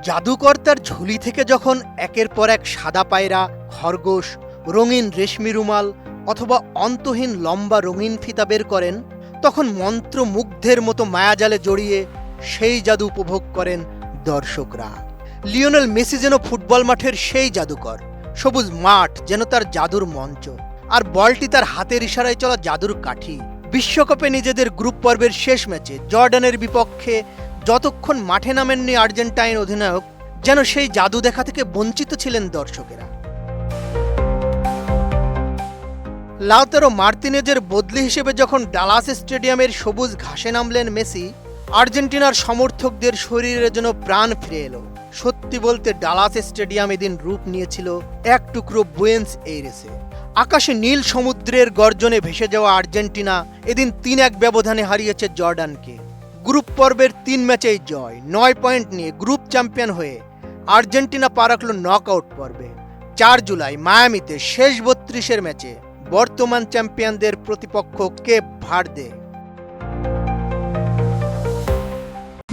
জাদুকর তার ঝুলি থেকে যখন একের পর এক সাদা পায়রা, খরগোশ, রঙিন রেশমি রুমাল অথবা অন্তহীন লম্বা রঙিন ফিতা বের করেন, তখন মন্ত্রমুগ্ধের মতো মায়াজালে জড়িয়ে সেই জাদু উপভোগ করেন দর্শকরা। লিওনেল মেসি যেন ফুটবল মাঠের সেই জাদুকর, সবুজ মাঠ যেন তার জাদুর মঞ্চ, আর বলটি তার হাতের ইশারায় চলা জাদুর কাঠি। বিশ্বকাপে নিজেদের গ্রুপ পর্বের শেষ ম্যাচে জর্ডানের বিপক্ষে যতক্ষণ মাঠে নামেননি আর্জেন্টাইন অধিনায়ক, যেন সেই জাদু দেখা থেকে বঞ্চিত ছিলেন দর্শকেরা। লাউতারো মার্তিনেজের বদলি হিসেবে যখন ডালাস স্টেডিয়ামের সবুজ ঘাসে নামলেন মেসি, আর্জেন্টিনার সমর্থকদের শরীরে যেন প্রাণ ফিরে এলো। সত্যি বলতে ডালাস স্টেডিয়াম এদিন রূপ নিয়েছিল এক টুকরো বুয়েন্স এইরেসে। আকাশে নীল সমুদ্রের গর্জনে ভেসে যাওয়া আর্জেন্টিনা এদিন 3-1 ব্যবধানে হারিয়েছে জর্ডানকে। গ্রুপ পর্বের 3 ম্যাচেই জয়, 9 পয়েন্ট নিয়ে গ্রুপ চ্যাম্পিয়ন হয়ে আর্জেন্টিনা পা রাখল নকআউট পর্বে। 4 জুলাই মায়ামিতে শেষ 32-এর ম্যাচে বর্তমান চ্যাম্পিয়নদের প্রতিপক্ষ Cape Verde.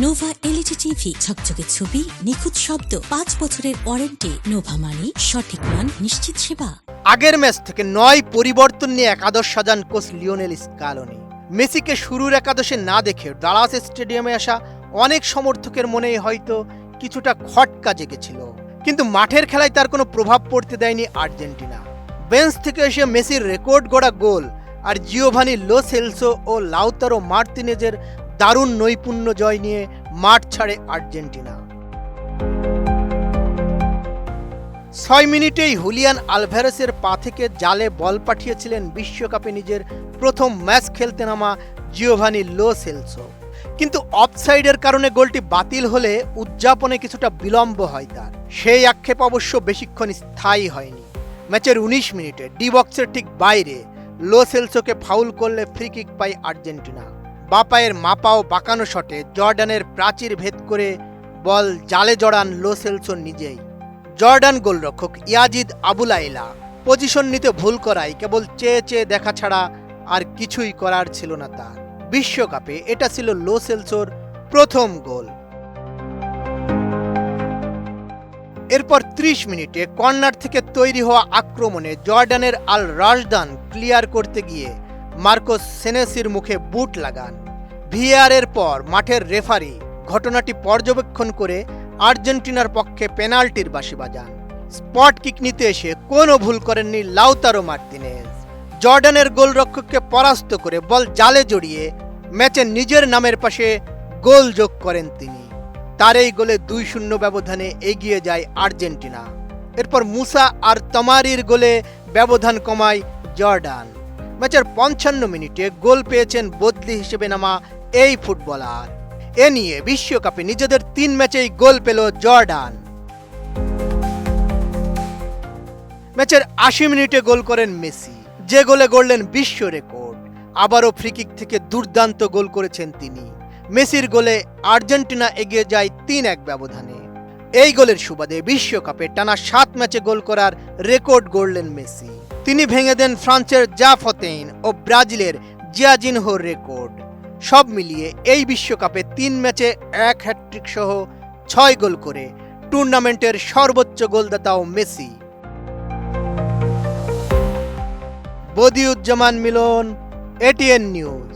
Nova LED TV, ঝকঝকে ছবি, নিখুঁত শব্দ, 5 বছরের ওয়ারেন্টি। নোভা মানি সঠিক মান, নিশ্চিত সেবা। আগের ম্যাচ থেকে 9 পরিবর্তন নিয়ে একাদশ সাজান কোচ লিওনেল স্কালোনি। মেসিকে শুরুর একাদশে না দেখে ডালাস স্টেডিয়ামে আসা অনেক সমর্থকের মনেই হয়তো কিছুটা খটকা জেগেছিল, কিন্তু মাঠের খেলায় তার কোনো প্রভাব পড়তে দেয়নি আর্জেন্টিনা। বেঞ্চ থেকে এসে মেসির রেকর্ড গড়া গোল আর জিওভানি লো সেলসো ও লাউতারো মার্তিনেজের দারুণ নৈপুণ্য জয় নিয়ে মাঠ ছাড়ে আর্জেন্টিনা। 6 মিনিটেই হুলিয়ান আলভারেসের পা থেকে জালে বল পাঠিয়েছিলেন বিশ্বকাপে নিজের প্রথম ম্যাচ খেলতে নামা জিওভানি লো সেলসো, কিন্তু অফসাইডের কারণে গোলটি বাতিল হলে উদযাপনে কিছুটা বিলম্ব হয় তার। সেই আক্ষেপ অবশ্য বেশিক্ষণ স্থায়ী হয়নি। ম্যাচের 19 মিনিটে ডি বক্সের ঠিক বাইরে লো সেলসোকে ফাউল করলে ফ্রি কিক পায় আর্জেন্টিনা। বাপায়ের মাপাও বাঁকানো শটে জর্ডানের প্রাচীর ভেদ করে বল জালে জড়ান লো সেলসো নিজেই। জর্ডান গোলরক্ষক ইয়াজিদ আবুলাইলা পজিশন নিতে ভুল করায় কেবল চেয়ে চেয়ে দেখা ছাড়া আর কিছুই করার ছিল না তার। বিশ্বকাপে এটা ছিল লো সেলসোর প্রথম গোল। এরপর 30 মিনিটে কর্নার থেকে তৈরি হওয়া আক্রমণে জর্ডানের আল রাশদান ক্লিয়ার করতে গিয়ে মার্কোস সেনেসির মুখে বুট লাগান। ভিএআর এর পর মাঠের রেফারি ঘটনাটি পর্যবেক্ষণ করে আর্জেন্টিনার পক্ষে পেনাল্টির বাঁশি বাজান। স্পট কিক নিতে এসে কোনো ভুল করেননি লাউতারো মার্তিনেজ। জর্ডানের গোলরক্ষককে পরাস্ত করে বল জালে জড়িয়ে ম্যাচে নিজের নামের পাশে গোল যোগ করেন তিনি। তার এই গোলে 2-0 ব্যবধানে এগিয়ে যায় আর্জেন্টিনা। এরপর মুসা আর তমারির গোলে ব্যবধান কমায় জর্ডান। ম্যাচের 55 মিনিটে গোল পেয়েছেন বদলি হিসেবে নামা এই ফুটবলার। এ নিয়ে বিশ্বকাপে নিজেদের 3 ম্যাচেই গোল পেল জর্ডান। ম্যাচের 80 মিনিটে গোল করেন মেসি, যে গোলে গড়লেন বিশ্ব রেকর্ড। আবারও ফ্রিকিক থেকে দুর্দান্ত গোল করেছেন তিনি। মেসির গোলে আর্জেন্টিনা এগিয়ে যায় 3-1 ব্যবধানে। এই গোলের সুবাদে বিশ্বকাপে টানা 7 ম্যাচে গোল করার রেকর্ড গড়লেন মেসি। তিনি ভেঙে দেন ফ্রান্সের জাফতেইন ও ব্রাজিলের জিয়াজিনহোর রেকর্ড। সব মিলিয়ে এই বিশ্বকাপে 3 ম্যাচে 1 হ্যাটট্রিক সহ 6 গোল করে টুর্নামেন্টের সর্বোচ্চ গোলদাতাও মেসি। বদিউজ্জামান মিলন, এটিএন নিউজ।